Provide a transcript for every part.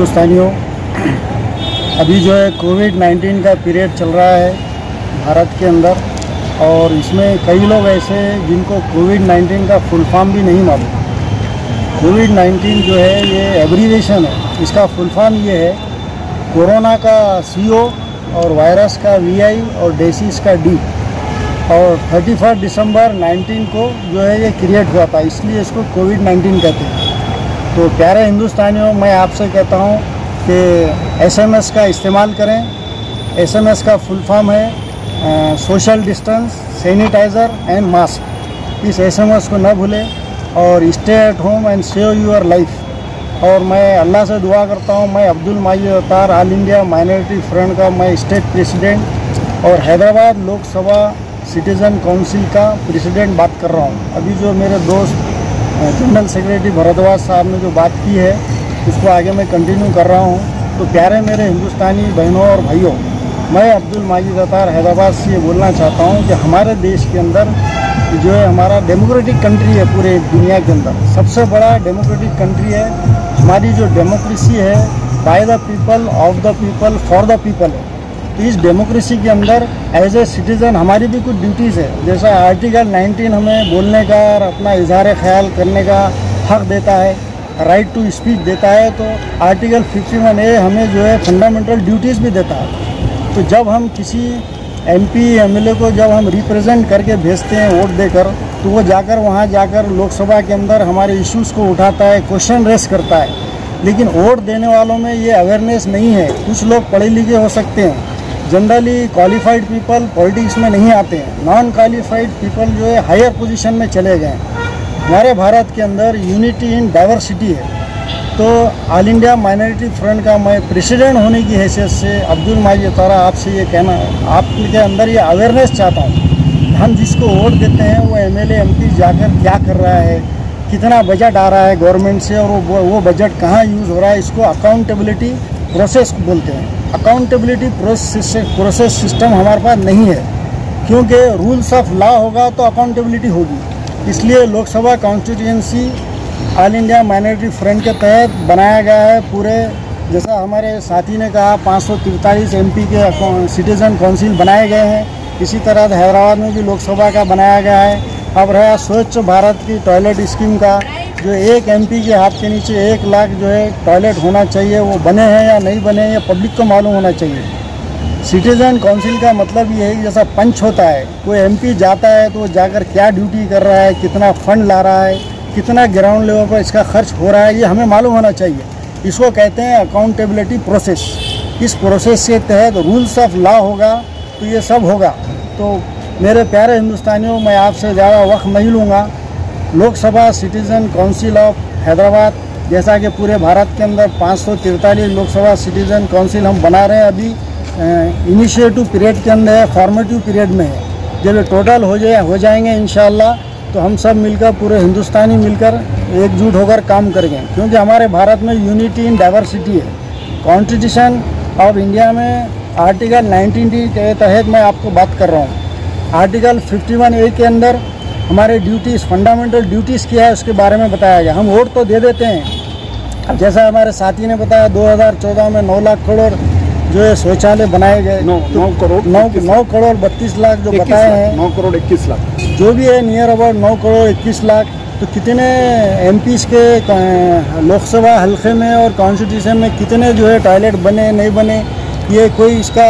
हिंदुस्तानियों, अभी जो है कोविड-19 का पीरियड चल रहा है भारत के अंदर, और इसमें कई लोग ऐसे हैं जिनको कोविड-19 का फुल फॉर्म भी नहीं मालूम। कोविड-19 जो है ये एब्रीविएशन है, इसका फुल फॉर्म ये है कोरोना का CO और वायरस का VI और डिसीज़ का D, और 31 दिसंबर 19 को जो है ये क्रिएट हुआ था, इसलिए इसको कोविड-19 कहते हैं। तो प्यारे हिंदुस्तानियों, मैं आपसे कहता हूँ कि SMS का इस्तेमाल करें। SMS का फुल फॉर्म है social distance, sanitizer and mask. इस SMS को न भूलें और stay at home and save your life. और मैं अल्लाह से दुआ करता हूँ, मैं Abdul Majid Attar, all India minority front का मैं स्टेट प्रेसिडेंट और हैदराबाद लोकसभा सिटीज़न काउंसिल का प्रेसिडेंट बात कर रहा हूँ। अभी जो मेरे दोस्त जनरल सेक्रेटरी भरद्वाज साहब ने जो बात की है उसको आगे मैं कंटिन्यू कर रहा हूँ। तो प्यारे मेरे हिंदुस्तानी बहनों और भाइयों, मैं अब्दुल माजिद अतार हैदराबाद से ये बोलना चाहता हूँ कि हमारे देश के अंदर जो है हमारा डेमोक्रेटिक कंट्री है, पूरे दुनिया के अंदर सबसे बड़ा डेमोक्रेटिक कंट्री है। हमारी जो डेमोक्रेसी है by the people, of the people, for the people है। तो इस डेमोक्रेसी के अंदर एज ए सिटीज़न हमारी भी कुछ ड्यूटीज़ है। जैसा आर्टिकल 19 हमें बोलने का और अपना इजहार ख्याल करने का हक देता है, राइट टू स्पीच देता है, तो आर्टिकल 51A हमें जो है फंडामेंटल ड्यूटीज़ भी देता है। तो जब हम किसी MP MLA को जब हम रिप्रेजेंट करके भेजते हैं वोट देकर, तो वो जाकर वहाँ जाकर लोकसभा के अंदर हमारे इश्यूज़ को उठाता है, क्वेश्चन रेस करता है। लेकिन वोट देने वालों में ये अवेयरनेस नहीं है। कुछ लोग पढ़े लिखे हो सकते हैं, जनरली क्वालिफाइड पीपल पॉलिटिक्स में नहीं आते हैं, नॉन क्वालिफाइड पीपल जो है हायर पोजीशन में चले गए हैं। हमारे भारत के अंदर यूनिटी इन डाइवर्सिटी है। तो ऑल इंडिया माइनॉरिटी फ्रंट का मैं प्रेसिडेंट होने की हैसियत से अब्दुल माजिद अतार आपसे ये कहना है, आपके अंदर ये अवेयरनेस चाहता हूँ। हम जिसको वोट देते हैं वो MLA MP जाकर क्या कर रहा है, कितना बजट आ रहा है गवर्नमेंट से, और वो बजट कहाँ यूज़ हो रहा है, इसको अकाउंटेबिलिटी प्रोसेस बोलते हैं। अकाउंटेबिलिटी प्रोसेस सिस्टम हमारे पास नहीं है, क्योंकि रूल्स ऑफ लॉ होगा तो अकाउंटेबिलिटी होगी। इसलिए Lok Sabha constituency all India minority front के तहत बनाया गया है। पूरे जैसा हमारे साथी ने कहा 543 MP के सिटीज़न काउंसिल बनाए गए हैं, इसी तरह हैदराबाद में भी लोकसभा का बनाया गया है। अब रहा स्वच्छ भारत की टॉयलेट स्कीम का, जो एक MP के हाथ के नीचे 1 लाख जो है टॉयलेट होना चाहिए, वो बने हैं या नहीं बने हैं ये पब्लिक को मालूम होना चाहिए। सिटीज़न काउंसिल का मतलब ये है कि जैसा पंच होता है, कोई MP जाता है तो वो जाकर क्या ड्यूटी कर रहा है, कितना फंड ला रहा है, कितना ग्राउंड लेवल पर इसका खर्च हो रहा है, ये हमें मालूम होना चाहिए। इसको कहते हैं अकाउंटेबिलिटी प्रोसेस। इस प्रोसेस के तहत रूल्स ऑफ लॉ होगा तो ये सब होगा। तो मेरे प्यारे हिंदुस्तानियों, मैं आपसे ज़्यादा वक्त नहीं लूँगा। Lok Sabha citizen council of Hyderabad, जैसा कि पूरे भारत के अंदर 543 लोकसभा सिटीज़न काउंसिल हम बना रहे हैं, अभी इनिशिएटिव पीरियड के अंदर है, फॉर्मेटिव पीरियड में है। जब ये टोटल हो जाएंगे इंशाअल्लाह, तो हम सब मिलकर, पूरे हिंदुस्तानी मिलकर एकजुट होकर काम करेंगे, क्योंकि हमारे भारत में यूनिटी इन डाइवर्सिटी है। कॉन्स्टिट्यूशन ऑफ इंडिया में आर्टिकल 19D के तहत मैं आपको बात कर रहा हूँ। आर्टिकल 51A के अंदर हमारे ड्यूटीज़, फंडामेंटल ड्यूटीज़ क्या है उसके बारे में बताया गया। हम वोट तो दे देते हैं। अब जैसा हमारे साथी ने बताया 2014 में 9 लाख करोड़ जो है शौचालय बनाए गए, 9 करोड़ 32 लाख जो बताए हैं, 9 करोड़ 21 लाख जो भी है, नियर अबाउट 9 करोड़ 21 लाख। तो कितने MPs के लोकसभा हल्के में और कॉन्स्टिट्यूशन में कितने जो है टॉयलेट बने नहीं बने, ये कोई इसका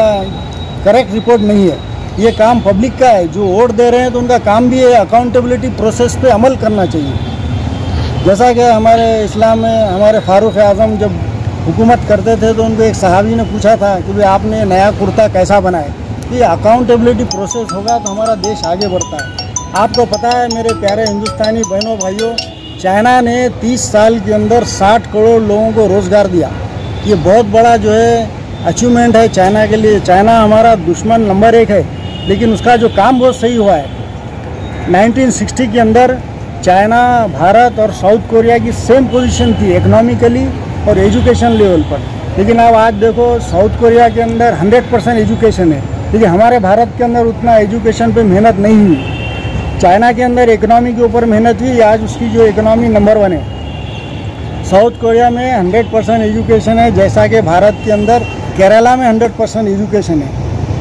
करेक्ट रिपोर्ट नहीं है। ये काम पब्लिक का है, जो वोट दे रहे हैं तो उनका काम भी है अकाउंटेबिलिटी प्रोसेस पे अमल करना चाहिए। जैसा कि हमारे इस्लाम में हमारे फारूक आज़म जब हुकूमत करते थे तो उनको एक सहाबी ने पूछा था कि भाई आपने नया कुर्ता कैसा बनाए। ये अकाउंटेबिलिटी प्रोसेस होगा तो हमारा देश आगे बढ़ता है। आपको पता है मेरे प्यारे हिंदुस्तानी बहनों भाइयों, चाइना ने 30 साल के अंदर 60 करोड़ लोगों को रोज़गार दिया। ये बहुत बड़ा जो है अचीवमेंट है चाइना के लिए। चाइना हमारा दुश्मन नंबर 1 है, लेकिन उसका जो काम बहुत सही हुआ है। 1960 के अंदर चाइना, भारत और साउथ कोरिया की सेम पोजीशन थी इकोनॉमिकली और एजुकेशन लेवल पर, लेकिन अब आज देखो साउथ कोरिया के अंदर 100% एजुकेशन है, लेकिन हमारे भारत के अंदर उतना एजुकेशन पे मेहनत नहीं हुई। चाइना के अंदर इकोनॉमी के ऊपर मेहनत हुई, आज उसकी जो इकोनॉमी नंबर 1 है। साउथ कोरिया में 100% एजुकेशन है, जैसा कि भारत के अंदर केरला में 100% एजुकेशन है।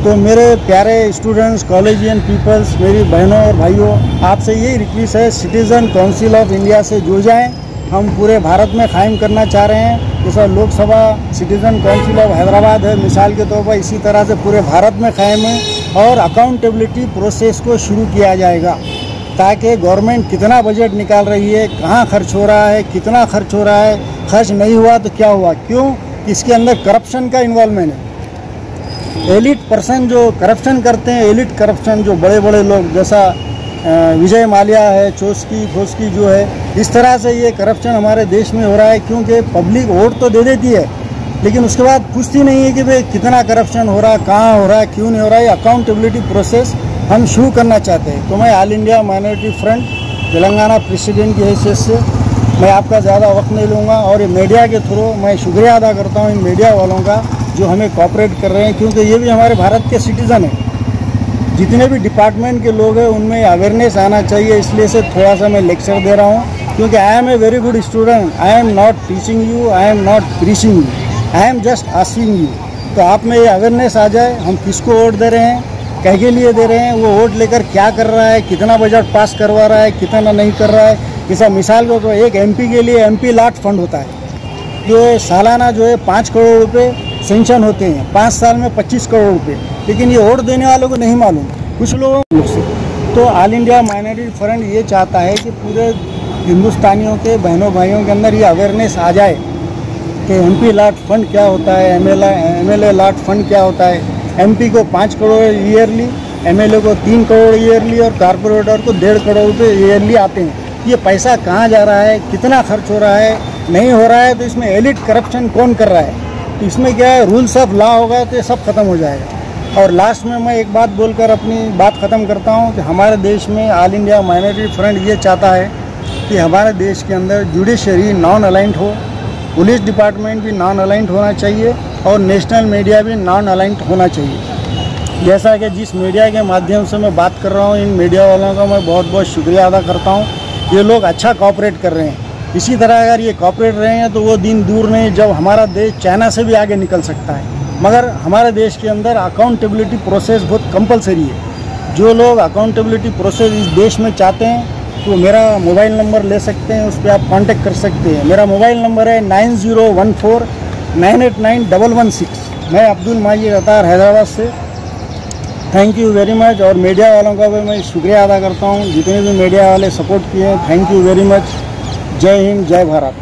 तो मेरे प्यारे स्टूडेंट्स, कॉलेजियन पीपल्स, मेरी बहनों और भाइयों, आपसे यही रिक्वेस्ट है, सिटीज़न काउंसिल ऑफ इंडिया से जुड़ जाएं। हम पूरे भारत में कायम करना चाह रहे हैं। जैसा Lok Sabha citizen council of Hyderabad है मिसाल के तौर पर, इसी तरह से पूरे भारत में कायम है और अकाउंटेबिलिटी प्रोसेस को शुरू किया जाएगा, ताकि गवर्नमेंट कितना बजट निकाल रही है, कहाँ खर्च हो रहा है, कितना खर्च हो रहा है, खर्च नहीं हुआ तो क्या हुआ, क्यों, इसके अंदर करप्शन का इन्वॉल्वमेंट है। एलिट पर्सन जो करप्शन करते हैं, एलिट करप्शन जो बड़े बड़े लोग जैसा विजय माल्या है, खोस्की जो है, इस तरह से ये करप्शन हमारे देश में हो रहा है। क्योंकि पब्लिक वोट तो दे देती है, लेकिन उसके बाद पूछती नहीं है कि भाई कितना करप्शन हो रहा है, कहाँ हो रहा है, क्यों नहीं हो रहा है। अकाउंटेबिलिटी प्रोसेस हम शुरू करना चाहते हैं। तो मैं all India minority front Telangana president की हैसियत से मैं आपका ज़्यादा वक्त नहीं लूँगा, और ये मीडिया के थ्रू मैं शुक्रिया अदा करता हूँ इन मीडिया वालों का जो हमें कोऑपरेट कर रहे हैं, क्योंकि ये भी हमारे भारत के सिटीज़न हैं। जितने भी डिपार्टमेंट के लोग हैं उनमें अवेयरनेस आना चाहिए, इसलिए से थोड़ा सा मैं लेक्चर दे रहा हूँ। क्योंकि I am a very good student, I am not teaching you, I am not preaching you, I am just asking you. तो आप में ये अवेयरनेस आ जाए, हम किसको वोट दे रहे हैं, कह के लिए दे रहे हैं, वो वोट लेकर क्या कर रहा है, कितना बजट पास करवा रहा है, कितना नहीं कर रहा है। जैसा मिसाल को तो एक एमपी के लिए एमपी लाट फंड होता है, जो सालाना जो है 5 करोड़ रुपए सेंक्शन होते हैं, 5 साल में 25 करोड़ रुपए, लेकिन ये वोट देने वालों को नहीं मालूम, कुछ लोगों से। तो ऑल इंडिया माइनॉरिटी फ्रंट ये चाहता है कि पूरे हिंदुस्तानियों के बहनों भाइयों के अंदर ये अवेयरनेस आ जाए कि एमपी लाट फंड क्या होता है, एमएलए लाट फंड क्या होता है। एमपी को 5 करोड़ ईयरली, एमएलए को 3 करोड़ ईयरली और कारपोरेटर को 1.5 करोड़ रुपये ईयरली आते हैं। ये पैसा कहाँ जा रहा है, कितना खर्च हो रहा है, नहीं हो रहा है, तो इसमें एलिट करप्शन कौन कर रहा है। तो इसमें क्या है, रूल्स ऑफ लॉ होगा तो ये सब खत्म हो जाएगा। और लास्ट में मैं एक बात बोलकर अपनी बात ख़त्म करता हूँ कि हमारे देश में ऑल इंडिया माइनॉरिटी फ्रंट ये चाहता है कि हमारे देश के अंदर जुडिशरी नॉन अलाइंड हो, पुलिस डिपार्टमेंट भी नॉन अलाइंड होना चाहिए और नेशनल मीडिया भी नॉन अलाइंड होना चाहिए। जैसा कि जिस मीडिया के माध्यम से मैं बात कर रहा हूँ, इन मीडिया वालों का मैं बहुत बहुत शुक्रिया अदा करता हूँ। ये लोग अच्छा कोऑपरेट कर रहे हैं। इसी तरह अगर ये कोऑपरेट रहे हैं तो वो दिन दूर नहीं जब हमारा देश चाइना से भी आगे निकल सकता है। मगर हमारे देश के अंदर अकाउंटेबिलिटी प्रोसेस बहुत कंपलसरी है। जो लोग अकाउंटेबिलिटी प्रोसेस इस देश में चाहते हैं तो मेरा मोबाइल नंबर ले सकते हैं, उस पर आप कांटेक्ट कर सकते हैं। मेरा मोबाइल नंबर है 9014989116। मैं अब्दुल माजिद अतार हैदराबाद से। Thank you very much. और मीडिया वालों का भी मैं शुक्रिया अदा करता हूँ, जितने भी मीडिया वाले सपोर्ट किए हैं, थैंक यू वेरी मच। जय हिंद, जय भारत।